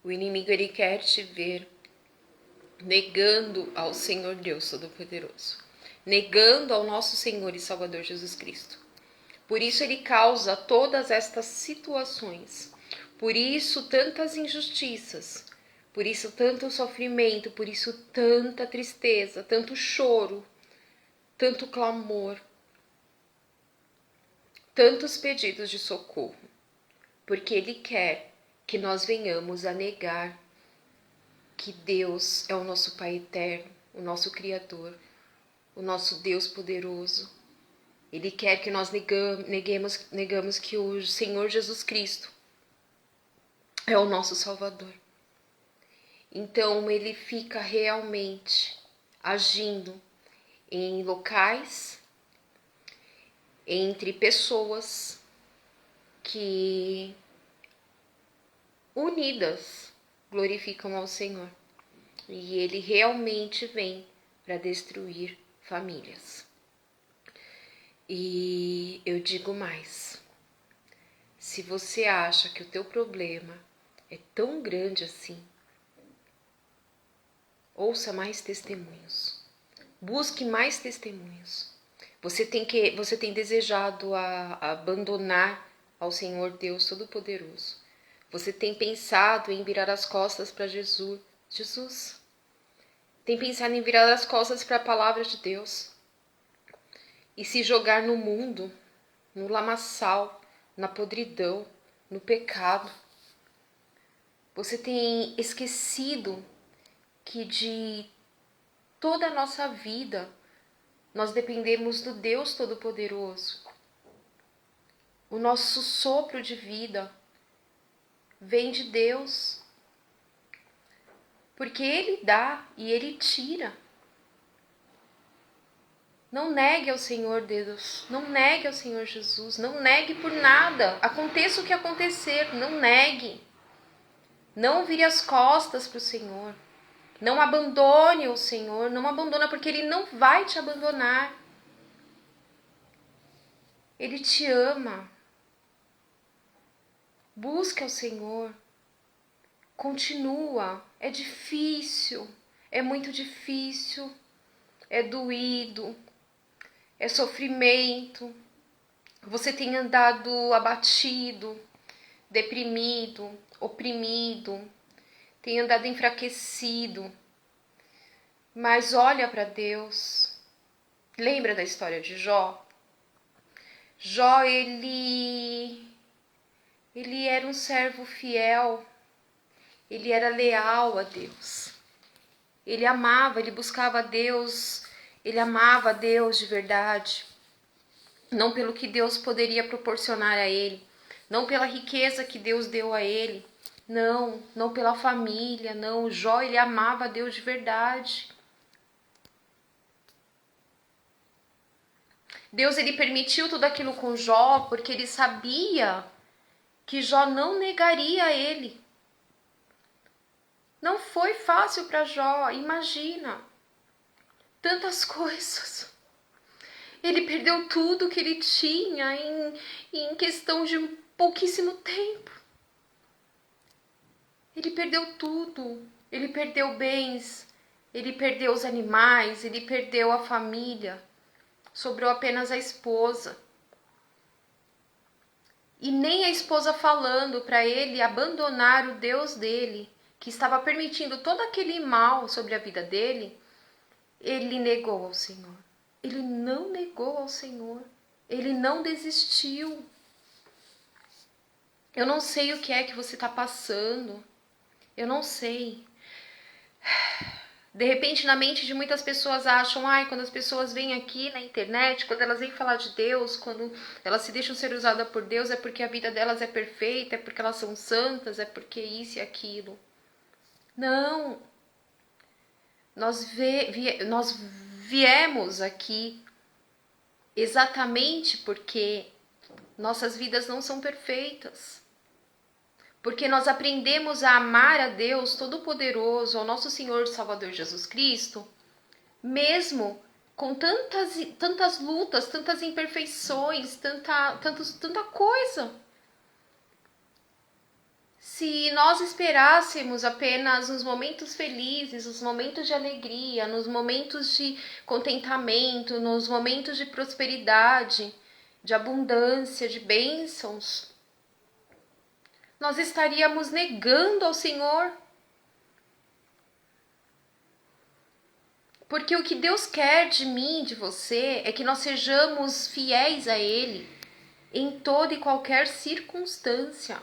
O inimigo, ele quer te ver negando ao Senhor Deus Todo-Poderoso, negando ao nosso Senhor e Salvador Jesus Cristo. Por isso ele causa todas estas situações, por isso tantas injustiças, por isso tanto sofrimento, por isso tanta tristeza, tanto choro, tanto clamor, tantos pedidos de socorro, porque ele quer que nós venhamos a negar que Deus é o nosso Pai eterno, o nosso Criador, o nosso Deus poderoso. Ele quer que nós negamos que o Senhor Jesus Cristo é o nosso Salvador. Então ele fica realmente agindo em locais, entre pessoas que unidas glorificam ao Senhor. E ele realmente vem para destruir famílias. E eu digo mais, se você acha que o teu problema é tão grande assim, ouça mais testemunhos, busque mais testemunhos. Você tem desejado abandonar ao Senhor Deus Todo-Poderoso. Você tem pensado em virar as costas para Jesus. Tem pensado em virar as costas para a palavra de Deus e se jogar no mundo, no lamaçal, na podridão, no pecado. Você tem esquecido que de toda a nossa vida nós dependemos do Deus Todo-Poderoso. O nosso sopro de vida vem de Deus, porque Ele dá e Ele tira. Não negue ao Senhor Deus, não negue ao Senhor Jesus, não negue por nada, aconteça o que acontecer, não negue. Não vire as costas para o Senhor, não abandone o Senhor, não abandona porque Ele não vai te abandonar. Ele te ama. Busca o Senhor, continua, é difícil, é muito difícil, é doído, é sofrimento, você tem andado abatido, deprimido, oprimido, tem andado enfraquecido, mas olha para Deus. Lembra da história de Jó? Jó, ele era um servo fiel, ele era leal a Deus, ele amava, ele buscava a Deus, ele amava a Deus de verdade, não pelo que Deus poderia proporcionar a ele, não pela riqueza que Deus deu a ele, não pela família, não. Jó, ele amava a Deus de verdade. Deus, ele permitiu tudo aquilo com Jó porque ele sabia que Jó não negaria a ele. Não foi fácil para Jó, imagina. Tantas coisas. Ele perdeu tudo que ele tinha em questão de pouquíssimo tempo. Ele perdeu tudo. Ele perdeu bens, ele perdeu os animais, ele perdeu a família. Sobrou apenas a esposa. E nem a esposa falando para ele abandonar o Deus dele, que estava permitindo todo aquele mal sobre a vida dele, ele negou ao Senhor. Ele não negou ao Senhor. Ele não desistiu. Eu não sei o que é que você está passando. Eu não sei. De repente, na mente de muitas pessoas acham, quando as pessoas vêm aqui na internet, quando elas vêm falar de Deus, quando elas se deixam ser usadas por Deus, é porque a vida delas é perfeita, é porque elas são santas, é porque isso e aquilo. Não. Nós viemos aqui exatamente porque nossas vidas não são perfeitas. Porque nós aprendemos a amar a Deus Todo-Poderoso, ao nosso Senhor e Salvador Jesus Cristo, mesmo com tantas lutas, tantas imperfeições, tanta coisa. Se nós esperássemos apenas nos momentos felizes, nos momentos de alegria, nos momentos de contentamento, nos momentos de prosperidade, de abundância, de bênçãos, nós estaríamos negando ao Senhor. Porque o que Deus quer de mim, de você, é que nós sejamos fiéis a Ele em toda e qualquer circunstância.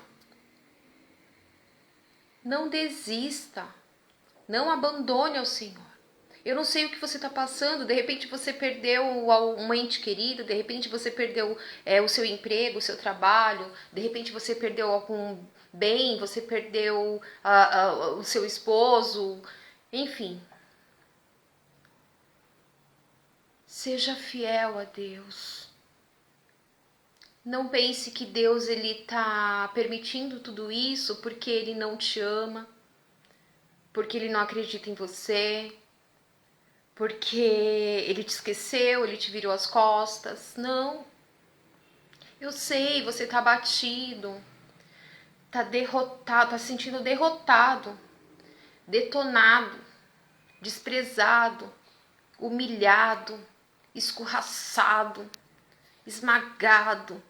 Não desista, não abandone ao Senhor. Eu não sei o que você está passando, de repente você perdeu um ente querido, de repente você perdeu o seu emprego, o seu trabalho, de repente você perdeu algum bem, você perdeu o seu esposo, enfim. Seja fiel a Deus. Não pense que Deus ele está permitindo tudo isso porque Ele não te ama, porque Ele não acredita em você, porque Ele te esqueceu, Ele te virou as costas. Não. Eu sei, você está abatido, está derrotado, está se sentindo derrotado, detonado, desprezado, humilhado, escorraçado, esmagado.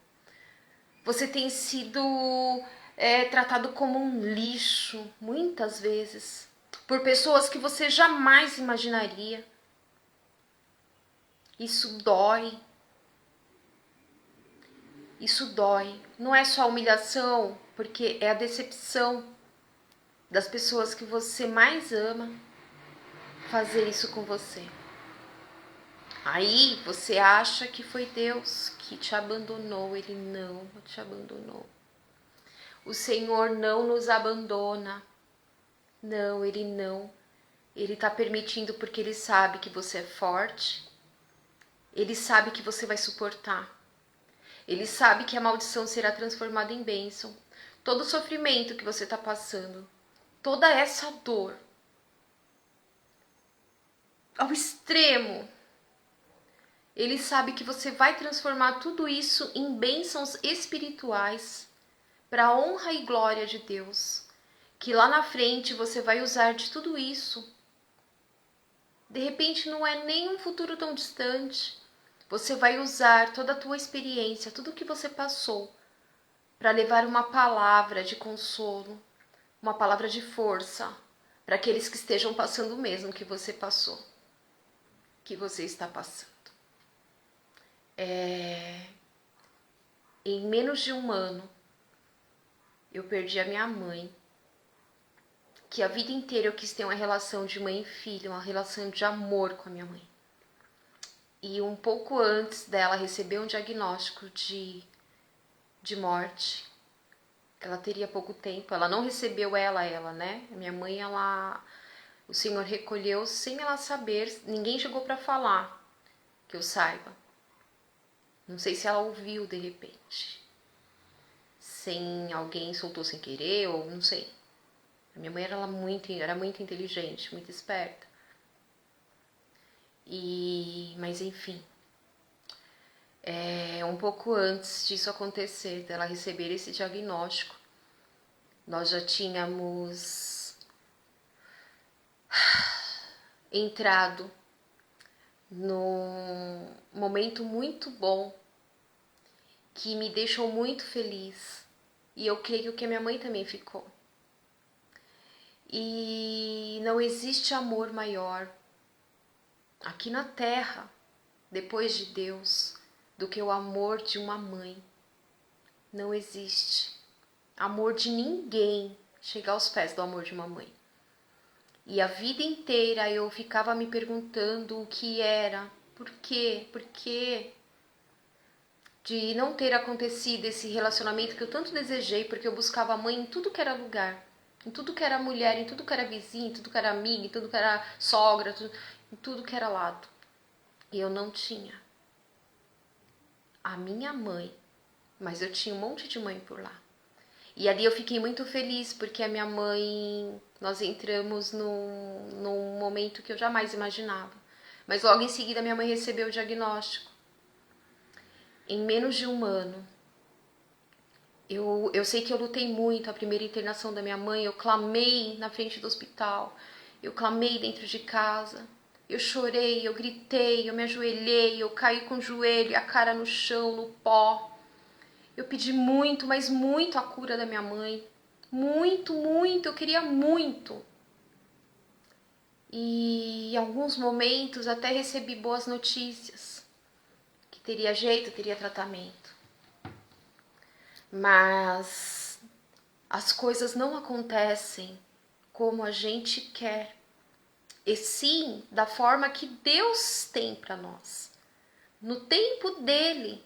Você tem sido tratado como um lixo, muitas vezes, por pessoas que você jamais imaginaria. Isso dói. Isso dói. Não é só a humilhação, porque é a decepção das pessoas que você mais ama fazer isso com você. Aí você acha que foi Deus que te abandonou. Ele não te abandonou. O Senhor não nos abandona. Não, Ele não. Ele está permitindo porque Ele sabe que você é forte. Ele sabe que você vai suportar. Ele sabe que a maldição será transformada em bênção. Todo o sofrimento que você está passando, toda essa dor, ao extremo, Ele sabe que você vai transformar tudo isso em bênçãos espirituais para a honra e glória de Deus. Que lá na frente você vai usar de tudo isso. De repente não é nem um futuro tão distante. Você vai usar toda a tua experiência, tudo que você passou, para levar uma palavra de consolo, uma palavra de força para aqueles que estejam passando o mesmo que você passou, que você está passando. Em menos de um ano, eu perdi a minha mãe, que a vida inteira eu quis ter uma relação de mãe e filha, uma relação de amor com a minha mãe. E um pouco antes dela receber um diagnóstico de morte, ela teria pouco tempo, ela não recebeu ela, né? Minha mãe, o Senhor recolheu sem ela saber, ninguém chegou para falar, que eu saiba. Não sei se ela ouviu de repente, sem alguém soltou sem querer, ou não sei. A minha mãe era muito inteligente, muito esperta. Mas enfim, um pouco antes disso acontecer, dela receber esse diagnóstico, nós já tínhamos entrado num momento muito bom que me deixou muito feliz, e eu creio que a minha mãe também ficou. E não existe amor maior aqui na terra, depois de Deus, do que o amor de uma mãe. Não existe amor de ninguém chega aos pés do amor de uma mãe. E a vida inteira eu ficava me perguntando o que era, por quê de não ter acontecido esse relacionamento que eu tanto desejei, porque eu buscava a mãe em tudo que era lugar, em tudo que era mulher, em tudo que era vizinho, em tudo que era amiga, em tudo que era sogra, em tudo que era lado. E eu não tinha a minha mãe, mas eu tinha um monte de mãe por lá. E ali eu fiquei muito feliz, porque a minha mãe, nós entramos num momento que eu jamais imaginava. Mas logo em seguida minha mãe recebeu o diagnóstico. Em menos de um ano, Eu sei que eu lutei muito a primeira internação da minha mãe, eu clamei na frente do hospital, eu clamei dentro de casa, eu chorei, eu gritei, eu me ajoelhei, eu caí com o joelho e a cara no chão, no pó. Eu pedi muito, mas muito a cura da minha mãe. Muito, muito, eu queria muito. E em alguns momentos até recebi boas notícias, que teria jeito, teria tratamento. Mas as coisas não acontecem como a gente quer, e sim da forma que Deus tem para nós, no tempo dele.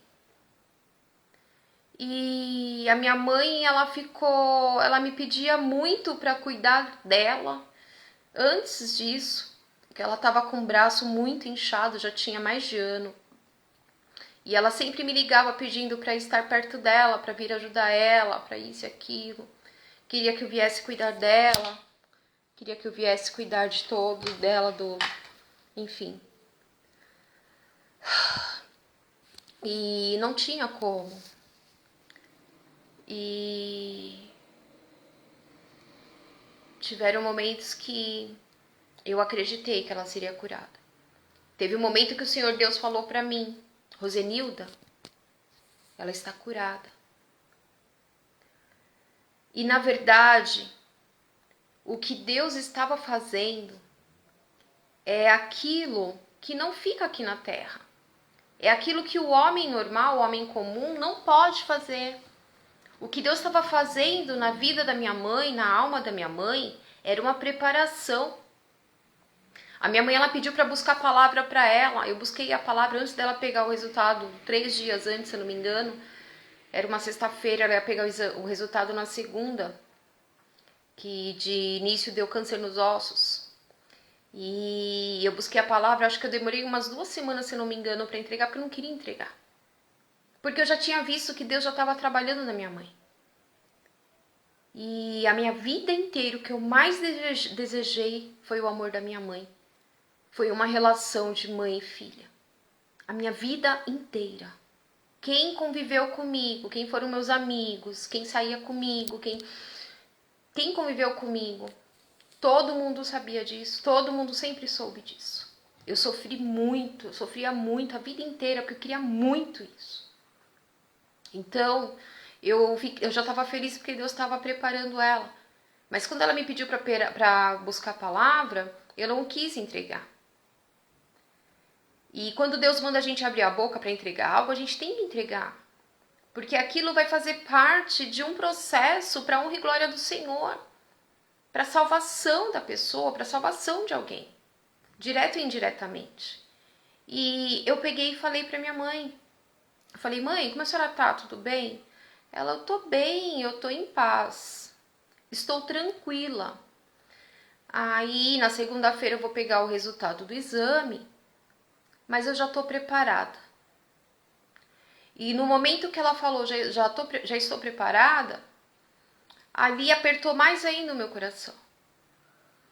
E a minha mãe, ela me pedia muito para cuidar dela antes disso, porque ela estava com o braço muito inchado, já tinha mais de ano. E ela sempre me ligava pedindo para estar perto dela, para vir ajudar ela, para isso e aquilo. Queria que eu viesse cuidar dela, queria que eu viesse cuidar de todo, dela, enfim. E não tinha como. E tiveram momentos que eu acreditei que ela seria curada. Teve um momento que o Senhor Deus falou para mim: Rosenilda, ela está curada. E na verdade, o que Deus estava fazendo é aquilo que não fica aqui na terra. É aquilo que o homem normal, o homem comum, não pode fazer. O que Deus estava fazendo na vida da minha mãe, na alma da minha mãe, era uma preparação. A minha mãe, ela pediu para buscar a palavra para ela. Eu busquei a palavra antes dela pegar o resultado, 3 dias antes, se eu não me engano. Era uma sexta-feira, ela ia pegar o resultado na segunda, que de início deu câncer nos ossos. E eu busquei a palavra, acho que eu demorei umas 2 semanas, se eu não me engano, para entregar, porque eu não queria entregar. Porque eu já tinha visto que Deus já estava trabalhando na minha mãe. E a minha vida inteira, o que eu mais desejei foi o amor da minha mãe. Foi uma relação de mãe e filha. A minha vida inteira. Quem conviveu comigo, quem foram meus amigos, quem saía comigo, quem conviveu comigo, todo mundo sabia disso, todo mundo sempre soube disso. Eu sofria muito a vida inteira, porque eu queria muito isso. Então, eu já estava feliz porque Deus estava preparando ela. Mas quando ela me pediu para buscar a palavra, eu não quis entregar. E quando Deus manda a gente abrir a boca para entregar algo, a gente tem que entregar. Porque aquilo vai fazer parte de um processo para a honra e glória do Senhor. Para a salvação da pessoa, para a salvação de alguém. Direto e indiretamente. E eu peguei e falei para minha mãe. Eu falei, mãe, como a senhora tá? Tudo bem? Ela, eu tô bem, eu tô em paz. Estou tranquila. Aí, na segunda-feira, eu vou pegar o resultado do exame, mas eu já tô preparada. E no momento que ela falou, já estou preparada, ali apertou mais ainda o meu coração.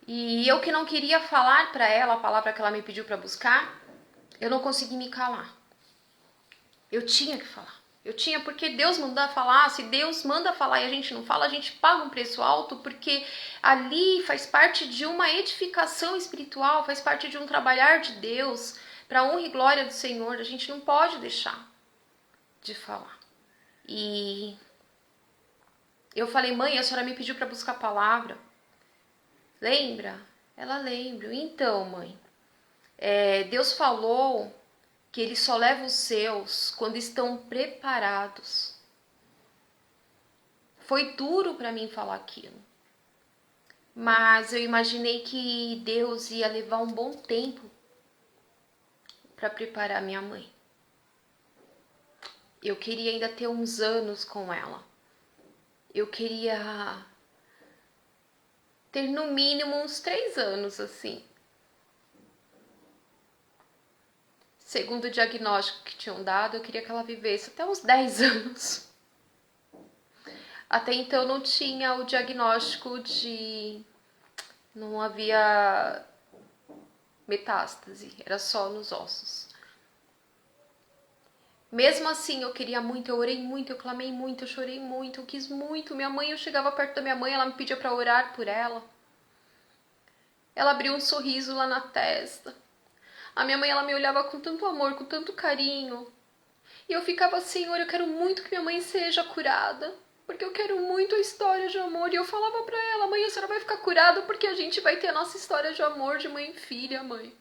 E eu que não queria falar para ela a palavra que ela me pediu para buscar, eu não consegui me calar. Eu tinha que falar. Eu tinha, porque Deus manda falar. Se Deus manda falar e a gente não fala, a gente paga um preço alto, porque ali faz parte de uma edificação espiritual, faz parte de um trabalhar de Deus, para a honra e glória do Senhor. A gente não pode deixar de falar. E eu falei, mãe, a senhora me pediu para buscar a palavra. Lembra? Ela lembra. Então, mãe, Deus falou que Ele só leva os seus quando estão preparados. Foi duro para mim falar aquilo, mas eu imaginei que Deus ia levar um bom tempo para preparar minha mãe. Eu queria ainda ter uns anos com ela. Eu queria ter no mínimo uns 3 anos assim. Segundo o diagnóstico que tinham dado, eu queria que ela vivesse até uns 10 anos. Até então não tinha o diagnóstico de... Não havia metástase, era só nos ossos. Mesmo assim, eu queria muito, eu orei muito, eu clamei muito, eu chorei muito, eu quis muito. Minha mãe, eu chegava perto da minha mãe, ela me pedia para orar por ela. Ela abriu um sorriso lá na testa. A minha mãe, ela me olhava com tanto amor, com tanto carinho. E eu ficava, Senhor, eu quero muito que minha mãe seja curada, porque eu quero muito a história de amor. E eu falava pra ela, mãe, a senhora vai ficar curada porque a gente vai ter a nossa história de amor de mãe e filha, mãe.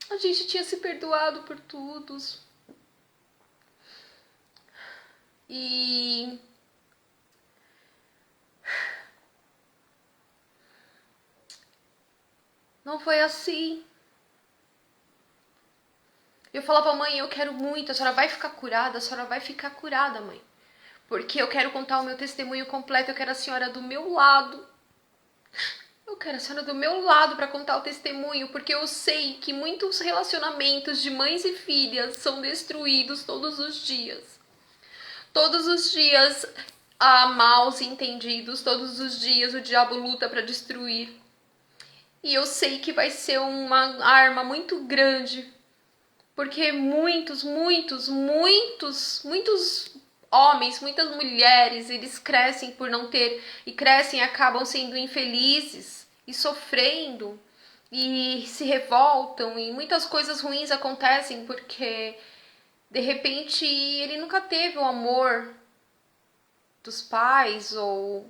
A gente tinha se perdoado por tudo. E não foi assim. Eu falava, mãe, eu quero muito, a senhora vai ficar curada, a senhora vai ficar curada, mãe. Porque eu quero contar o meu testemunho completo, eu quero a senhora do meu lado. Eu quero a senhora do meu lado para contar o testemunho, porque eu sei que muitos relacionamentos de mães e filhas são destruídos todos os dias. Todos os dias há maus entendidos, todos os dias o diabo luta para destruir. E eu sei que vai ser uma arma muito grande, porque muitos homens, muitas mulheres, eles crescem por não ter, e crescem e acabam sendo infelizes e sofrendo e se revoltam e muitas coisas ruins acontecem porque de repente ele nunca teve o amor dos pais ou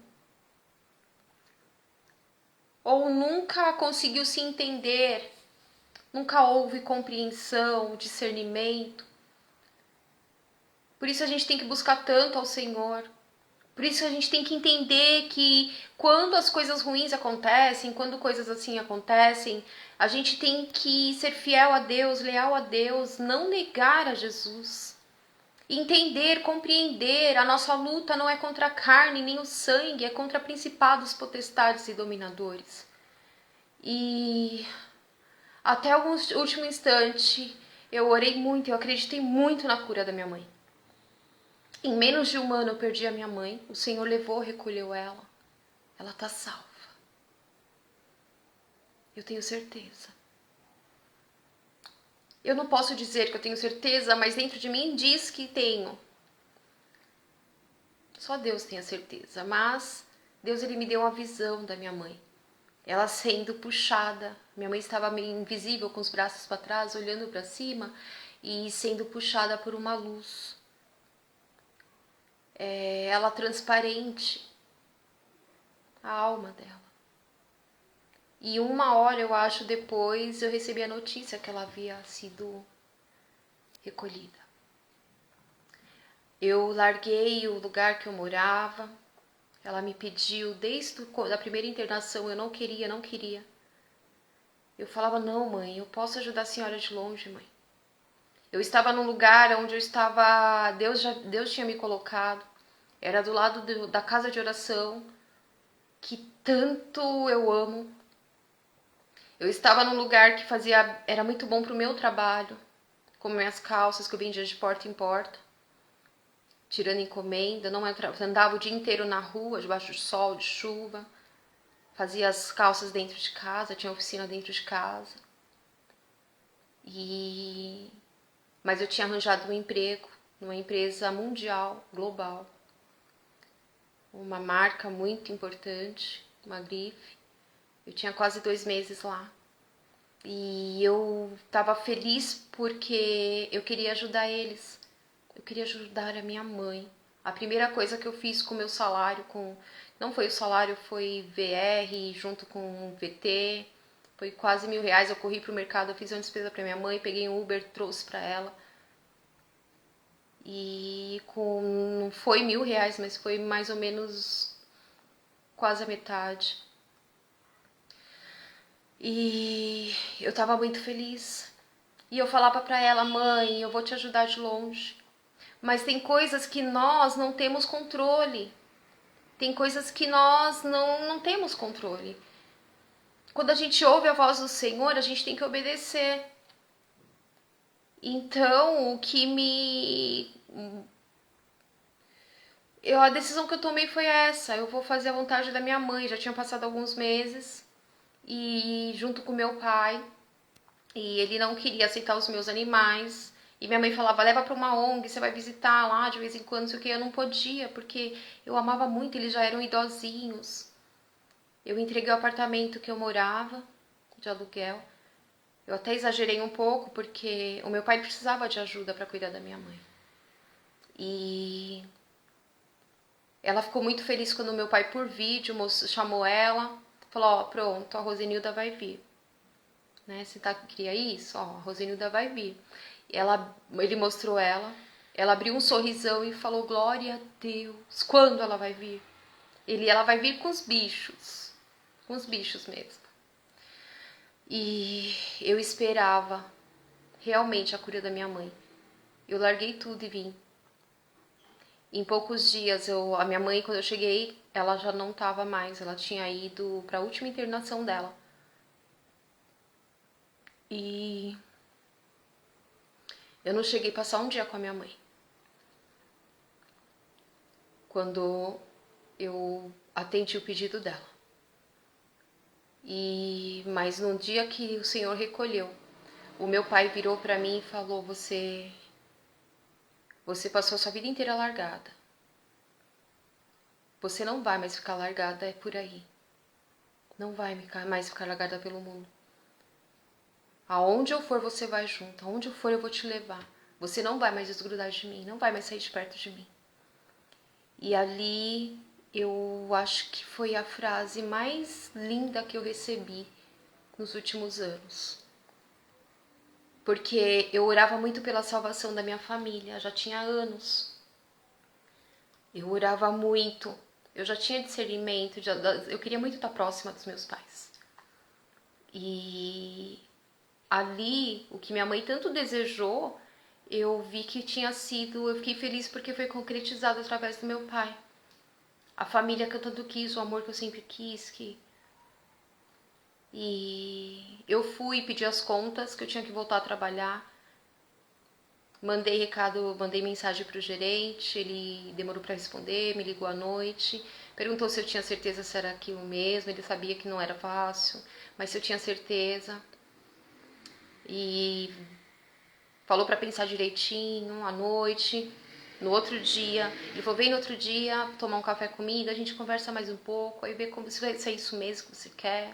nunca conseguiu se entender, nunca houve compreensão, discernimento. Por isso a gente tem que buscar tanto ao Senhor. Por isso a gente tem que entender que quando as coisas ruins acontecem, quando coisas assim acontecem, a gente tem que ser fiel a Deus, leal a Deus, não negar a Jesus. Entender, compreender, a nossa luta não é contra a carne nem o sangue, é contra principados, potestades e dominadores. E até o último instante eu orei muito, eu acreditei muito na cura da minha mãe. Em menos de um ano eu perdi a minha mãe. O Senhor levou, recolheu ela. Ela está salva. Eu tenho certeza. Eu não posso dizer que eu tenho certeza, mas dentro de mim diz que tenho. Só Deus tem a certeza. Mas Deus, ele me deu uma visão da minha mãe. Ela sendo puxada. Minha mãe estava meio invisível, com os braços para trás, olhando para cima e sendo puxada por uma luz. Ela transparente, a alma dela. E uma hora, eu acho, depois eu recebi a notícia que ela havia sido recolhida. Eu larguei o lugar que eu morava. Ela me pediu, desde a primeira internação, eu não queria. Eu falava, não, mãe, eu posso ajudar a senhora de longe, mãe. Eu estava num lugar onde eu estava, Deus tinha me colocado. Era do lado da casa de oração, que tanto eu amo. Eu estava num lugar que era muito bom pro meu trabalho, como minhas calças que eu vendia de porta em porta, tirando encomenda, não andava o dia inteiro na rua, debaixo de sol, de chuva, fazia as calças dentro de casa, tinha oficina dentro de casa. Mas eu tinha arranjado um emprego numa empresa mundial, global, uma marca muito importante, uma grife. Eu tinha quase 2 meses lá. E eu estava feliz porque eu queria ajudar eles. Eu queria ajudar a minha mãe. A primeira coisa que eu fiz com o meu salário, não foi o salário, foi VR junto com VT. Foi quase R$1.000. Eu corri pro mercado, eu fiz uma despesa para minha mãe, peguei um Uber, trouxe para ela. E não foi R$1.000, mas foi mais ou menos quase a metade. E eu tava muito feliz. E eu falava pra ela, mãe, eu vou te ajudar de longe. Mas tem coisas que nós não temos controle. Tem coisas que nós não temos controle. Quando a gente ouve a voz do Senhor, a gente tem que obedecer. Então, a decisão que eu tomei foi essa. Eu vou fazer a vontade da minha mãe. Já tinha passado alguns meses. E junto com meu pai. E ele não queria aceitar os meus animais. E minha mãe falava, leva pra uma ONG, você vai visitar lá de vez em quando, não sei o que. Eu não podia, porque eu amava muito, eles já eram idosinhos. Eu entreguei o apartamento que eu morava, de aluguel. Eu até exagerei um pouco, porque o meu pai precisava de ajuda para cuidar da minha mãe. E ela ficou muito feliz quando meu pai, por vídeo, chamou ela. Falou, ó, pronto, a Rosenilda vai vir. Né? Você queria isso? Ó, a Rosenilda vai vir. Ele mostrou ela. Ela abriu um sorrisão e falou, glória a Deus. Quando ela vai vir? Ela vai vir com os bichos. Com os bichos mesmo. E eu esperava realmente a cura da minha mãe. Eu larguei tudo e vim. Em poucos dias, a minha mãe, quando eu cheguei, ela já não estava mais. Ela tinha ido para a última internação dela. E eu não cheguei a passar um dia com a minha mãe. Quando eu atendi o pedido dela. Mas no dia que o Senhor recolheu, o meu pai virou para mim e falou, você passou a sua vida inteira largada. Você não vai mais ficar largada, é por aí. Não vai mais ficar largada pelo mundo. Aonde eu for, você vai junto. Aonde eu for, eu vou te levar. Você não vai mais desgrudar de mim, não vai mais sair de perto de mim. E ali, eu acho que foi a frase mais linda que eu recebi nos últimos anos. Porque eu orava muito pela salvação da minha família, já tinha anos. Eu orava muito. Eu já tinha discernimento, eu queria muito estar próxima dos meus pais. E ali, o que minha mãe tanto desejou, eu vi que eu fiquei feliz porque foi concretizado através do meu pai. A família que eu tanto quis, o amor que eu sempre quis. E eu fui pedir as contas, que eu tinha que voltar a trabalhar. Mandei mensagem pro gerente, ele demorou para responder, me ligou à noite, perguntou se eu tinha certeza se era aquilo mesmo, ele sabia que não era fácil, mas se eu tinha certeza. E falou para pensar direitinho à noite. No outro dia, ele falou, vem no outro dia tomar um café comigo, a gente conversa mais um pouco, aí vê como se é isso mesmo que você quer.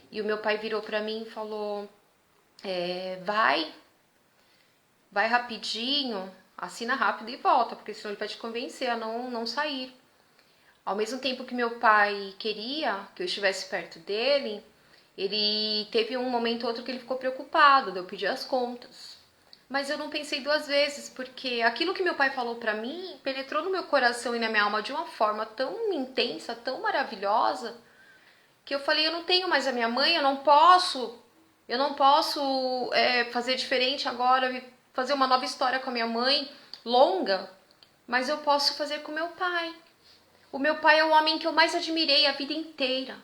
E o meu pai virou para mim e falou, vai rapidinho, assina rápido e volta, porque senão ele vai te convencer a não sair. Ao mesmo tempo que meu pai queria que eu estivesse perto dele, ele teve um momento ou outro que ele ficou preocupado, de eu pedir as contas. Mas eu não pensei duas vezes, porque aquilo que meu pai falou pra mim penetrou no meu coração e na minha alma de uma forma tão intensa, tão maravilhosa, que eu falei, eu não tenho mais a minha mãe, eu não posso fazer diferente agora, fazer uma nova história com a minha mãe, longa, mas eu posso fazer com meu pai. O meu pai é o homem que eu mais admirei a vida inteira.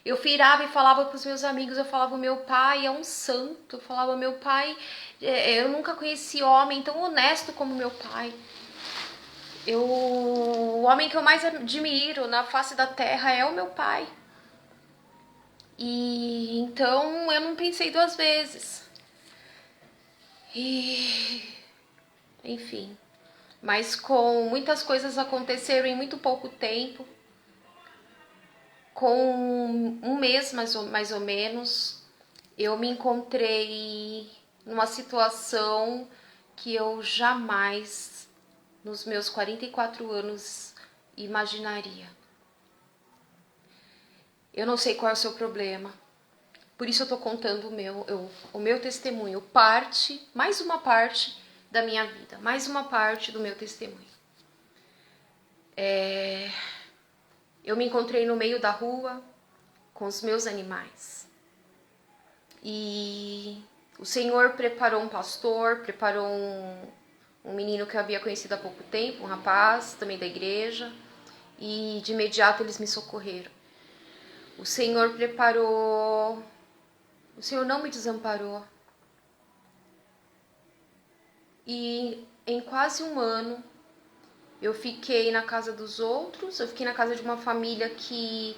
Eu virava e falava para os meus amigos, eu falava, meu pai é um santo. Eu falava, meu pai, eu nunca conheci homem tão honesto como meu pai. O homem que eu mais admiro na face da terra é o meu pai. E então eu não pensei duas vezes. Enfim, mas com muitas coisas aconteceram em muito pouco tempo. Com um mês mais ou menos, eu me encontrei numa situação que eu jamais, nos meus 44 anos, imaginaria. Eu não sei qual é o seu problema, por isso eu tô contando o meu testemunho, mais uma parte da minha vida, mais uma parte do meu testemunho. Eu me encontrei no meio da rua com os meus animais. E o Senhor preparou um pastor, preparou um menino que eu havia conhecido há pouco tempo, um rapaz também da igreja, e de imediato eles me socorreram. O Senhor não me desamparou. E em quase um ano eu fiquei na casa dos outros, eu fiquei na casa de uma família que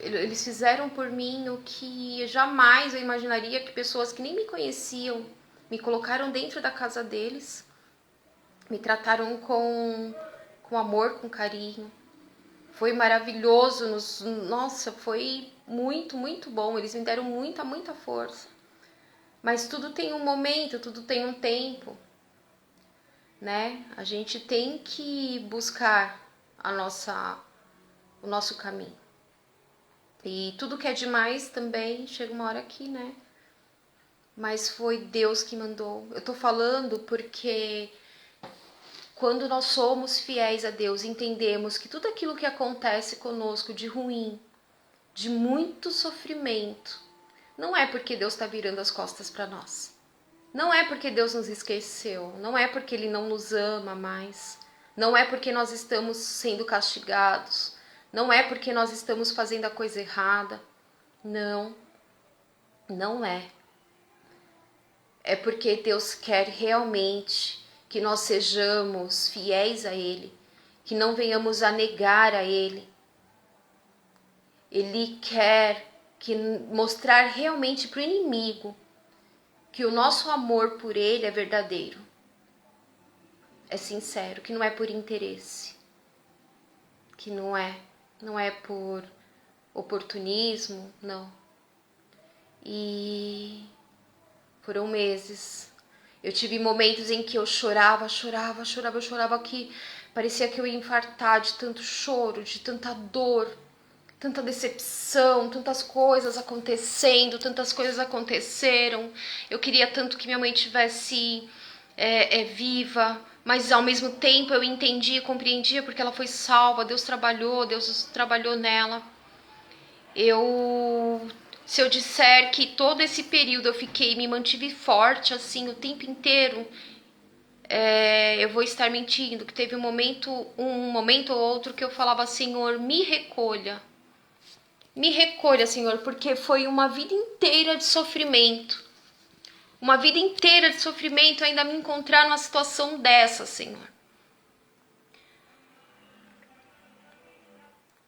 eles fizeram por mim o que jamais eu imaginaria, que pessoas que nem me conheciam me colocaram dentro da casa deles, me trataram com amor, com carinho. Foi maravilhoso, nossa, foi muito, muito bom. Eles me deram muita, muita força. Mas tudo tem um momento, tudo tem um tempo, né? A gente tem que buscar o nosso caminho. E tudo que é demais também chega uma hora aqui, né? Mas foi Deus que mandou. Eu tô falando porque quando nós somos fiéis a Deus, entendemos que tudo aquilo que acontece conosco de ruim, de muito sofrimento, não é porque Deus está virando as costas para nós. Não é porque Deus nos esqueceu. Não é porque Ele não nos ama mais. Não é porque nós estamos sendo castigados. Não é porque nós estamos fazendo a coisa errada. Não, não é. É porque Deus quer realmente que nós sejamos fiéis a Ele, que não venhamos a negar a Ele. Ele quer mostrar realmente para o inimigo que o nosso amor por Ele é verdadeiro, é sincero, que não é por interesse, que não é por oportunismo, não. E foram meses. Eu tive momentos em que eu chorava, que parecia que eu ia infartar de tanto choro, de tanta dor, tanta decepção, tantas coisas aconteceram. Eu queria tanto que minha mãe tivesse viva, mas ao mesmo tempo eu entendia, compreendia porque ela foi salva, Deus trabalhou nela. Se eu disser que todo esse período eu me mantive forte assim o tempo inteiro, eu vou estar mentindo, que teve um momento ou outro que eu falava: Senhor, me recolha, Senhor, porque foi uma vida inteira de sofrimento. Uma vida inteira de sofrimento ainda me encontrar numa situação dessa, Senhor.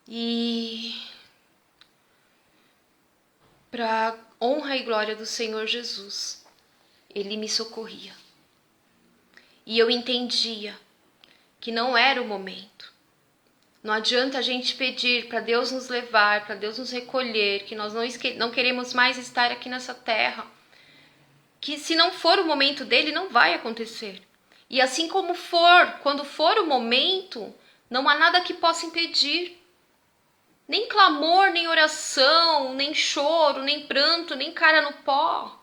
E para honra e glória do Senhor Jesus, Ele me socorria. E eu entendia que não era o momento. Não adianta a gente pedir para Deus nos levar, para Deus nos recolher, que nós não queremos mais estar aqui nessa terra. Que se não for o momento dele, não vai acontecer. E assim como quando for o momento, não há nada que possa impedir. Nem clamor, nem oração, nem choro, nem pranto, nem cara no pó.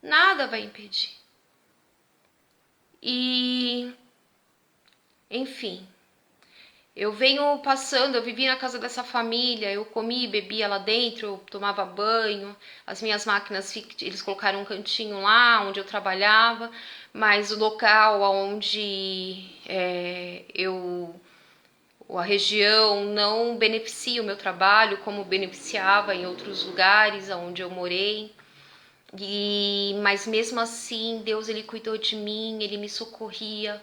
Nada vai impedir. E, enfim, eu vivi na casa dessa família, eu comia e bebia lá dentro, eu tomava banho, as minhas máquinas, eles colocaram um cantinho lá onde eu trabalhava, mas o local onde a região não beneficia o meu trabalho como beneficiava em outros lugares onde eu morei. Mas mesmo assim, Deus ele cuidou de mim, ele me socorria,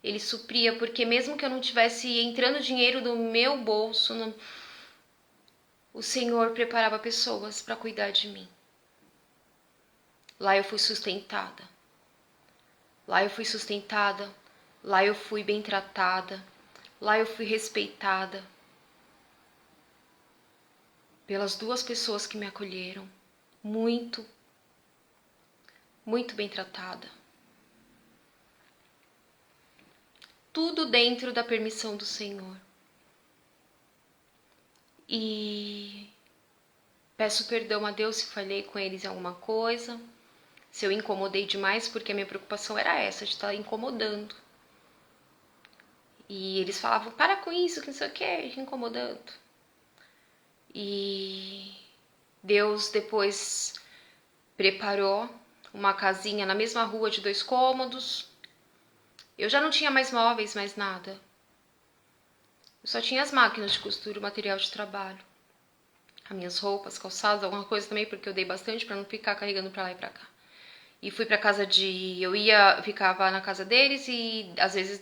ele supria, porque mesmo que eu não tivesse entrando dinheiro do meu bolso, o Senhor preparava pessoas para cuidar de mim. Lá eu fui sustentada. Lá eu fui bem tratada. Lá eu fui respeitada pelas duas pessoas que me acolheram. Muito, muito bem tratada. Tudo dentro da permissão do Senhor. E peço perdão a Deus se falhei com eles em alguma coisa, se eu incomodei demais, porque a minha preocupação era essa, de estar incomodando. E eles falavam: para com isso, que não sei o que, incomodando. E Deus depois preparou uma casinha na mesma rua de 2 cômodos. Eu já não tinha mais móveis, mais nada. Eu só tinha as máquinas de costura, o material de trabalho. As minhas roupas, calçados, alguma coisa também, porque eu dei bastante para não ficar carregando para lá e para cá. E fui para casa ficava na casa deles e às vezes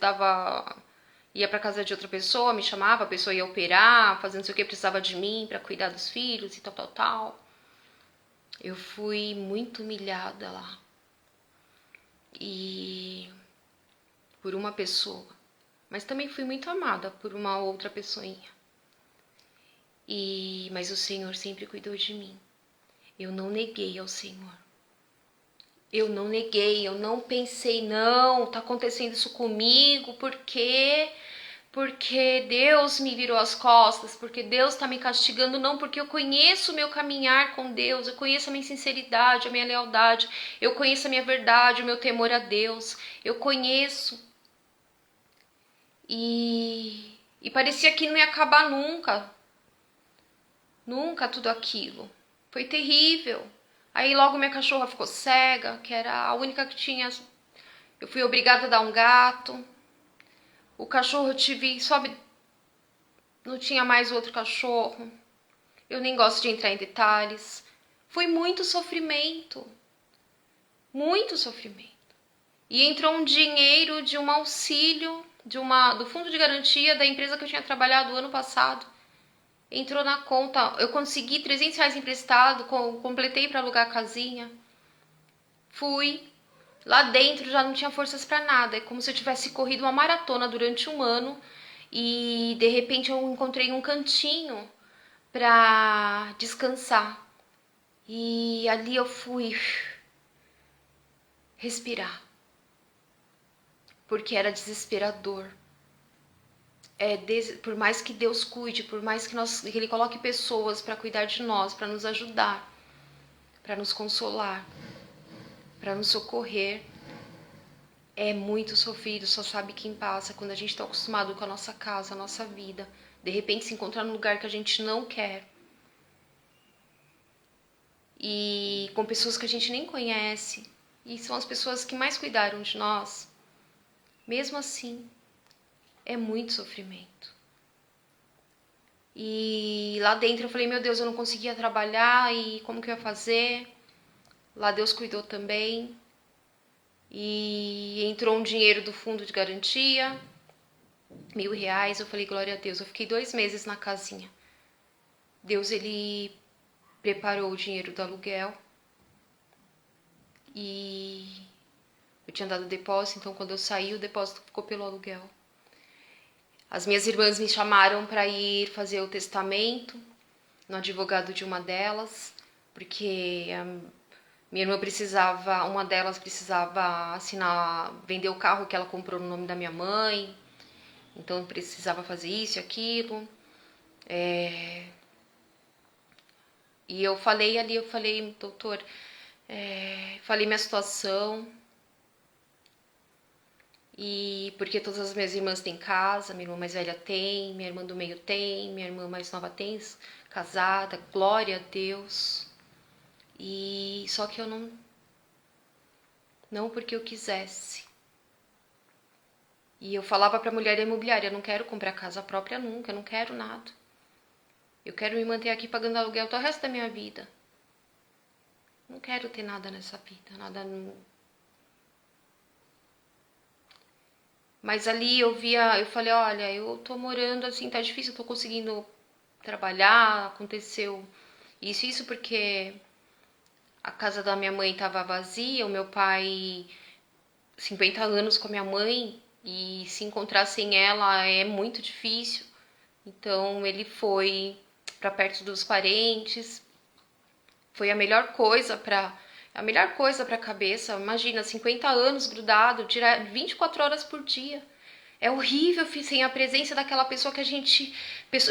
ia para casa de outra pessoa, me chamava, a pessoa ia operar, fazendo não sei o que, precisava de mim para cuidar dos filhos e tal. Eu fui muito humilhada lá. E por uma pessoa. Mas também fui muito amada por uma outra pessoinha. Mas o Senhor sempre cuidou de mim. Eu não neguei ao Senhor. Eu não neguei, eu não pensei, não, tá acontecendo isso comigo, por quê? Porque Deus me virou as costas, porque Deus está me castigando, não, porque eu conheço o meu caminhar com Deus, eu conheço a minha sinceridade, a minha lealdade, eu conheço a minha verdade, o meu temor a Deus, eu conheço. E parecia que não ia acabar nunca, nunca tudo aquilo. Foi terrível. Aí logo minha cachorra ficou cega, que era a única que tinha. Eu fui obrigada a dar um gato. O cachorro eu tive, não tinha mais outro cachorro. Eu nem gosto de entrar em detalhes. Foi muito sofrimento. Muito sofrimento. E entrou um dinheiro de um auxílio do fundo de garantia da empresa que eu tinha trabalhado ano passado. Entrou na conta. Eu consegui R$ 300 emprestado, completei para alugar a casinha. Fui. Lá dentro já não tinha forças para nada. É como se eu tivesse corrido uma maratona durante um ano e de repente eu encontrei um cantinho para descansar. E ali eu fui respirar. Porque era desesperador. Por mais que Deus cuide, por mais que Ele coloque pessoas para cuidar de nós, para nos ajudar, para nos consolar, para nos socorrer, é muito sofrido, só sabe quem passa quando a gente está acostumado com a nossa casa, a nossa vida. De repente se encontrar num lugar que a gente não quer. E com pessoas que a gente nem conhece. E são as pessoas que mais cuidaram de nós. Mesmo assim, é muito sofrimento. E lá dentro eu falei, meu Deus, eu não conseguia trabalhar e como que eu ia fazer? Lá Deus cuidou também. E entrou um dinheiro do fundo de garantia, R$ 1.000. Eu falei, glória a Deus. Eu fiquei 2 meses na casinha. Deus, ele preparou o dinheiro do aluguel. E eu tinha dado depósito, então quando eu saí, o depósito ficou pelo aluguel. As minhas irmãs me chamaram para ir fazer o testamento no advogado de uma delas, porque minha irmã uma delas precisava assinar, vender o carro que ela comprou no nome da minha mãe, então precisava fazer isso e aquilo. E eu falei ali, doutor, falei minha situação, e porque todas as minhas irmãs têm casa, minha irmã mais velha tem, minha irmã do meio tem, minha irmã mais nova tem, casada, glória a Deus. E só que eu não porque eu quisesse. E eu falava para a mulher da imobiliária, eu não quero comprar casa própria nunca, eu não quero nada. Eu quero me manter aqui pagando aluguel todo o resto da minha vida. Não quero ter nada nessa vida, nada. Mas ali eu falei, olha, eu tô morando assim, tá difícil, eu tô conseguindo trabalhar, aconteceu isso porque a casa da minha mãe tava vazia, o meu pai 50 anos com a minha mãe e se encontrar sem ela é muito difícil. Então ele foi para perto dos parentes. Foi a melhor coisa para a cabeça. Imagina, 50 anos grudado, 24 horas por dia. É horrível sem a presença daquela pessoa que a gente...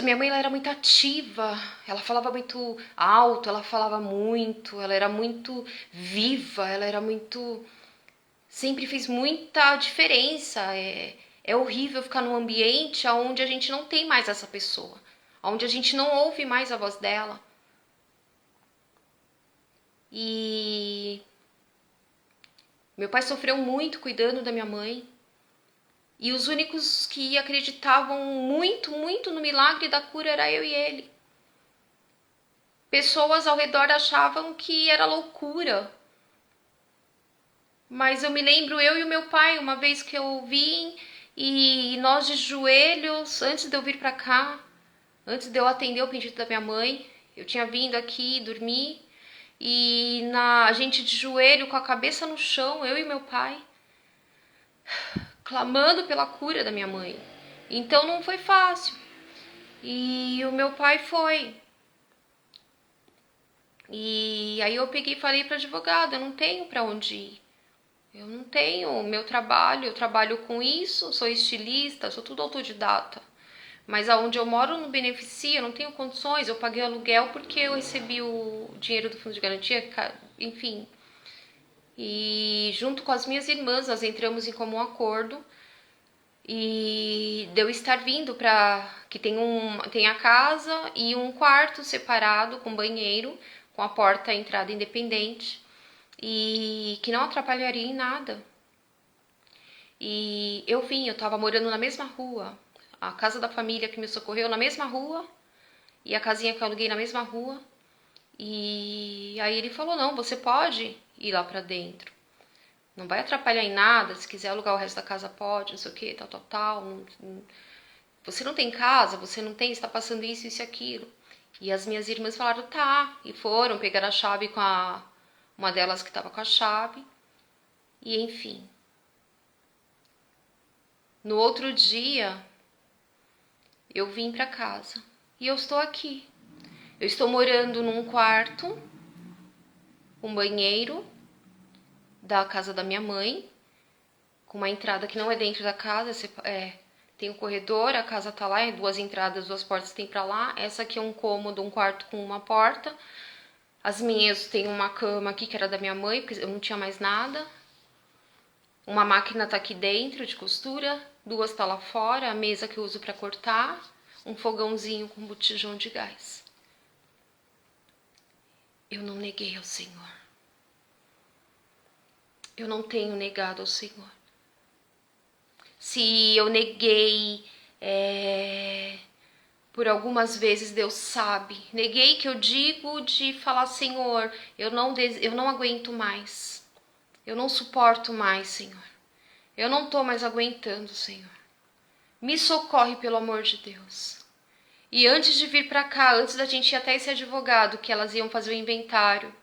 Minha mãe ela era muito ativa, ela falava muito alto, ela falava muito, ela era muito viva, ela era muito... Sempre fez muita diferença. É horrível ficar num ambiente onde a gente não tem mais essa pessoa, onde a gente não ouve mais a voz dela. E meu pai sofreu muito cuidando da minha mãe. E os únicos que acreditavam muito, muito no milagre da cura era eu e ele. Pessoas ao redor achavam que era loucura. Mas eu me lembro, eu e o meu pai, uma vez que eu vim e nós de joelhos, antes de eu vir pra cá, antes de eu atender o pedido da minha mãe, eu tinha vindo aqui dormir e a gente de joelho, com a cabeça no chão, eu e meu pai, clamando pela cura da minha mãe. Então não foi fácil. E o meu pai foi. E aí eu peguei e falei para advogado, eu não tenho para onde ir. Eu não tenho meu trabalho, eu trabalho com isso, sou estilista, sou tudo autodidata. Mas aonde eu moro não beneficia, eu não tenho condições, eu paguei aluguel porque eu recebi o dinheiro do fundo de garantia, enfim. E junto com as minhas irmãs, nós entramos em comum acordo e de eu estar vindo para que tem a casa e um quarto separado com banheiro, com a porta entrada independente e que não atrapalharia em nada. E eu tava morando na mesma rua, a casa da família que me socorreu na mesma rua e a casinha que eu aluguei na mesma rua. E aí ele falou, não, você pode ir lá pra dentro. Não vai atrapalhar em nada, se quiser alugar o resto da casa pode, não sei o que, tal. Você não tem casa, você não tem, está passando isso e aquilo. E as minhas irmãs falaram, tá. E foram, pegaram a chave com uma delas que estava com a chave. E enfim. No outro dia, eu vim pra casa. E eu estou aqui. Eu estou morando num quarto, um banheiro da casa da minha mãe, com uma entrada que não é dentro da casa, tem um corredor, a casa tá lá, 2 entradas, 2 portas tem pra lá. Essa aqui é um cômodo, um quarto com uma porta. As minhas, tem uma cama aqui que era da minha mãe, porque eu não tinha mais nada. Uma máquina tá aqui dentro de costura, 2 tá lá fora, a mesa que eu uso pra cortar, um fogãozinho com botijão de gás. Eu não neguei ao Senhor. Eu não tenho negado ao Senhor. Se eu neguei por algumas vezes, Deus sabe. Neguei que eu digo de falar, Senhor, eu não aguento mais. Eu não suporto mais, Senhor. Eu não tô mais aguentando, Senhor. Me socorre, pelo amor de Deus. E antes de vir pra cá, antes da gente ir até esse advogado, que elas iam fazer o inventário,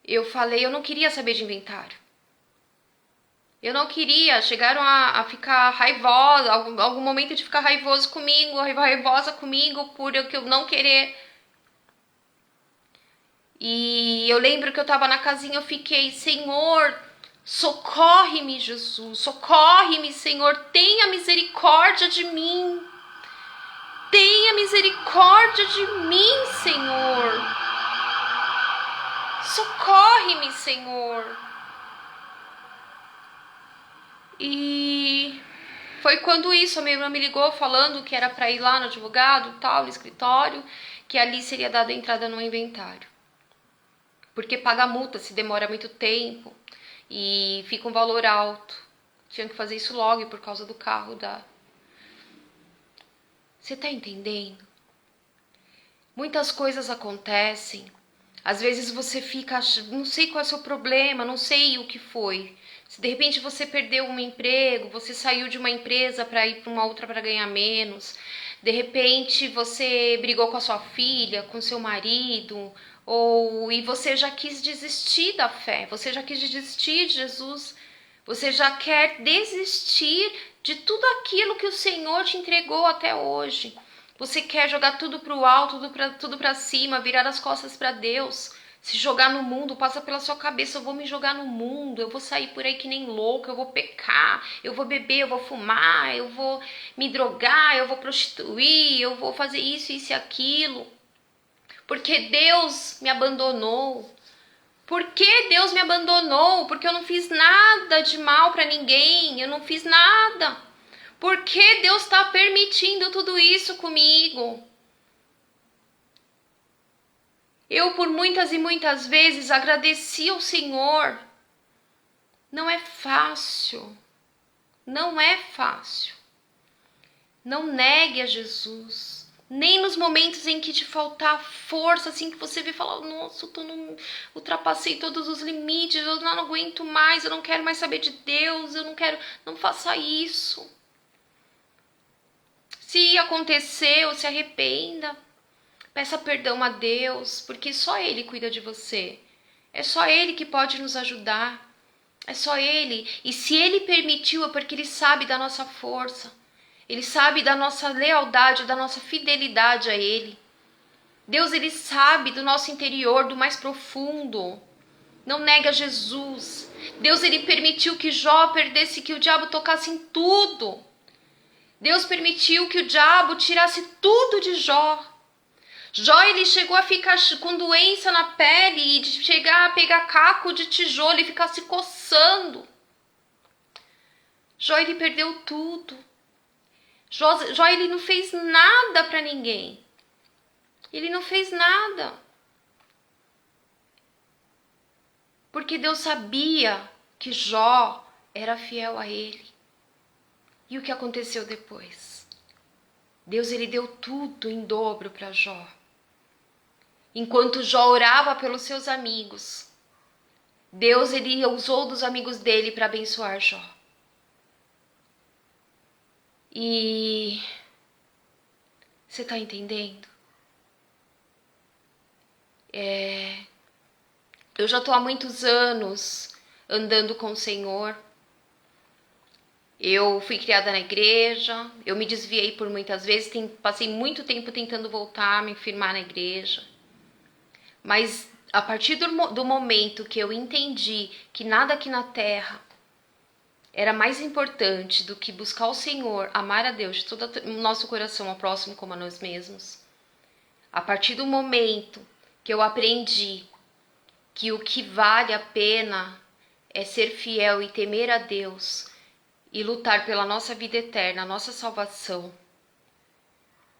eu falei, eu não queria saber de inventário. Eu não queria, chegaram a ficar raivosa, algum momento de ficar raivosa comigo por eu não querer. E eu lembro que eu tava na casinha, eu fiquei, Senhor, socorre-me, Jesus, socorre-me, Senhor, tenha misericórdia de mim. Tenha misericórdia de mim, Senhor. Socorre-me, Senhor. E foi quando isso, a minha irmã me ligou falando que era para ir lá no advogado, tal, no escritório, que ali seria dada a entrada no inventário. Porque paga multa se demora muito tempo e fica um valor alto. Tinha que fazer isso logo por causa do carro da... Você tá entendendo? Muitas coisas acontecem. Às vezes você fica, não sei qual é o seu problema, não sei o que foi. Se de repente você perdeu um emprego, você saiu de uma empresa para ir para uma outra para ganhar menos. De repente você brigou com a sua filha, com seu marido, e você já quis desistir da fé, você já quis desistir de Jesus. Você já quer desistir de tudo aquilo que o Senhor te entregou até hoje. Você quer jogar tudo pro alto, tudo pra cima, virar as costas para Deus. Se jogar no mundo, passa pela sua cabeça, eu vou me jogar no mundo, eu vou sair por aí que nem louca, eu vou pecar, eu vou beber, eu vou fumar, eu vou me drogar, eu vou prostituir, eu vou fazer isso e aquilo. Porque Deus me abandonou. Por que Deus me abandonou? Porque eu não fiz nada de mal para ninguém, eu não fiz nada. Por que Deus está permitindo tudo isso comigo? Eu, por muitas e muitas vezes, agradeci ao Senhor. Não é fácil. Não é fácil. Não negue a Jesus. Nem nos momentos em que te faltar força, assim que você vê falar, nossa, ultrapassei todos os limites, eu não aguento mais, eu não quero mais saber de Deus, eu não quero, não faça isso. Se aconteceu, se arrependa. Peça perdão a Deus, porque só Ele cuida de você. É só Ele que pode nos ajudar. É só Ele. E se Ele permitiu, é porque Ele sabe da nossa força. Ele sabe da nossa lealdade, da nossa fidelidade a Ele. Deus, Ele sabe do nosso interior, do mais profundo. Não nega Jesus. Deus, Ele permitiu que Jó perdesse, que o diabo tocasse em tudo. Deus permitiu que o diabo tirasse tudo de Jó. Jó, ele chegou a ficar com doença na pele e de chegar a pegar caco de tijolo e ficar se coçando. Jó, ele perdeu tudo. Jó, ele não fez nada para ninguém. Ele não fez nada. Porque Deus sabia que Jó era fiel a ele. E o que aconteceu depois? Deus, ele deu tudo em dobro para Jó. Enquanto Jó orava pelos seus amigos, Deus, ele usou dos amigos dele para abençoar Jó. E você está entendendo? Eu já estou há muitos anos andando com o Senhor. Eu fui criada na igreja, eu me desviei por muitas vezes, passei muito tempo tentando voltar, me firmar na igreja. Mas a partir do momento que eu entendi que nada aqui na terra era mais importante do que buscar o Senhor, amar a Deus de todo o nosso coração, ao próximo como a nós mesmos. A partir do momento que eu aprendi que o que vale a pena é ser fiel e temer a Deus e lutar pela nossa vida eterna, a nossa salvação,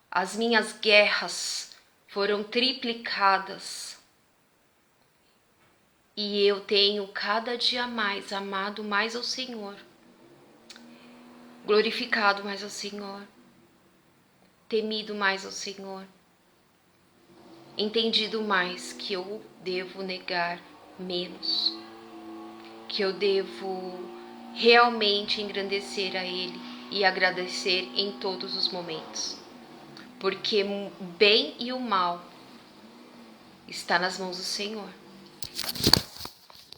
as minhas guerras foram triplicadas. E eu tenho cada dia mais amado mais ao Senhor, glorificado mais ao Senhor, temido mais ao Senhor, entendido mais que eu devo negar menos, que eu devo realmente engrandecer a Ele e agradecer em todos os momentos, porque o bem e o mal está nas mãos do Senhor.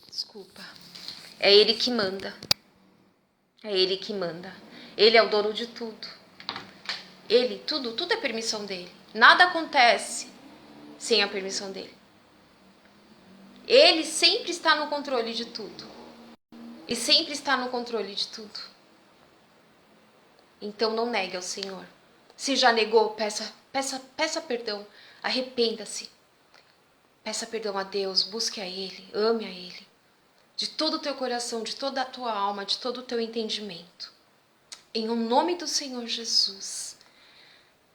Desculpa. É Ele que manda. É Ele que manda. Ele é o dono de tudo. Ele, tudo é permissão dele. Nada acontece sem a permissão dele. Ele sempre está no controle de tudo. E sempre está no controle de tudo. Então não negue ao Senhor. Se já negou, peça perdão. Arrependa-se. Peça perdão a Deus, busque a Ele, ame a Ele. De todo o teu coração, de toda a tua alma, de todo o teu entendimento. Em nome do Senhor Jesus.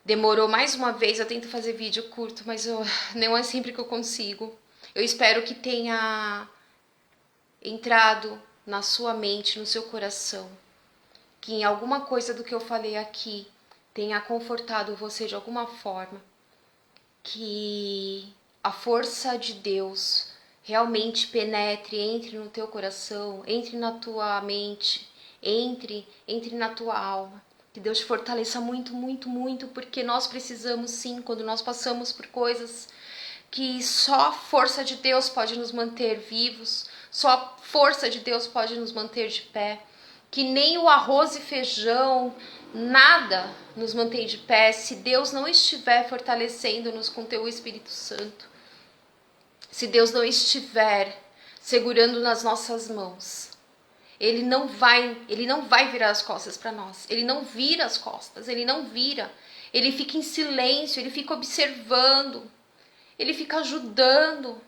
Demorou mais uma vez, eu tento fazer vídeo curto, mas não é sempre que eu consigo. Eu espero que tenha entrado na sua mente, no seu coração, que em alguma coisa do que eu falei aqui tenha confortado você de alguma forma, que a força de Deus realmente penetre, entre no teu coração, entre na tua mente, entre na tua alma. Que Deus te fortaleça muito, muito, muito, porque nós precisamos sim, quando nós passamos por coisas que só a força de Deus pode nos manter vivos, só a força de Deus pode nos manter de pé, que nem o arroz e feijão, nada nos mantém de pé se Deus não estiver fortalecendo-nos com teu Espírito Santo, se Deus não estiver segurando nas nossas mãos. Ele não vai virar as costas para nós. Ele não vira as costas, ele não vira. Ele fica em silêncio, ele fica observando, ele fica ajudando.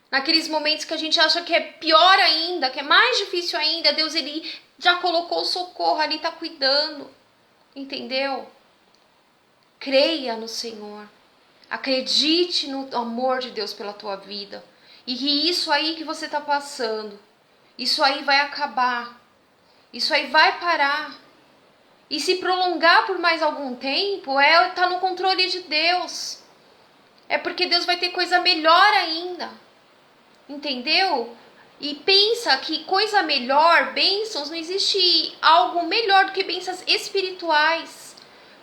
Naqueles momentos que a gente acha que é pior ainda, que é mais difícil ainda, Deus, ele já colocou o socorro ali, está cuidando. Entendeu? Creia no Senhor. Acredite no amor de Deus pela tua vida. E que isso aí que você está passando, isso aí vai acabar. Isso aí vai parar. E se prolongar por mais algum tempo, tá no controle de Deus. É porque Deus vai ter coisa melhor ainda. Entendeu? E pensa que coisa melhor, bênçãos, não existe algo melhor do que bênçãos espirituais.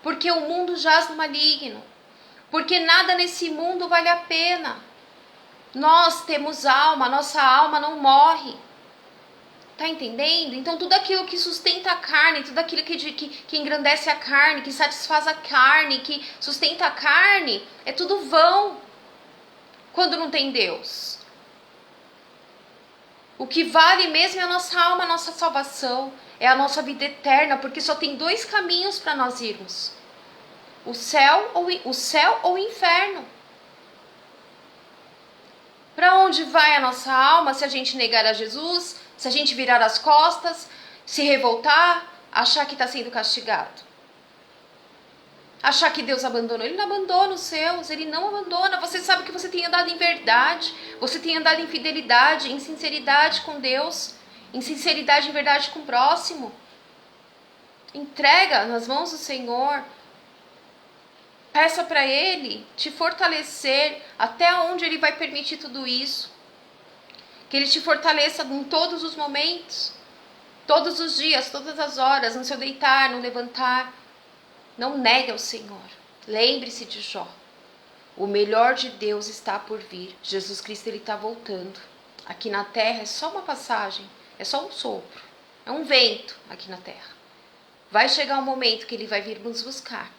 Porque o mundo jaz no maligno. Porque nada nesse mundo vale a pena. Nós temos alma, nossa alma não morre. Tá entendendo? Então tudo aquilo que sustenta a carne, tudo aquilo que engrandece a carne, que satisfaz a carne, que sustenta a carne, é tudo vão quando não tem Deus. O que vale mesmo é a nossa alma, a nossa salvação, é a nossa vida eterna, porque só tem 2 caminhos para nós irmos: o céu ou o inferno. Para onde vai a nossa alma se a gente negar a Jesus, se a gente virar as costas, se revoltar, achar que está sendo castigado? Achar que Deus abandonou? Ele não abandona os seus, Ele não abandona. Você sabe que você tem andado em verdade, você tem andado em fidelidade, em sinceridade com Deus, em sinceridade, em verdade com o próximo. Entrega nas mãos do Senhor. Peça para Ele te fortalecer até onde Ele vai permitir tudo isso. Que Ele te fortaleça em todos os momentos, todos os dias, todas as horas, no seu deitar, no levantar. Não negue ao Senhor. Lembre-se de Jó. O melhor de Deus está por vir. Jesus Cristo, Ele está voltando. Aqui na terra é só uma passagem, é só um sopro, é um vento aqui na terra. Vai chegar um momento que Ele vai vir nos buscar.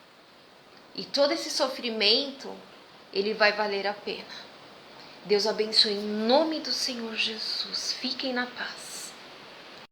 E todo esse sofrimento, ele vai valer a pena. Deus abençoe em nome do Senhor Jesus. Fiquem na paz.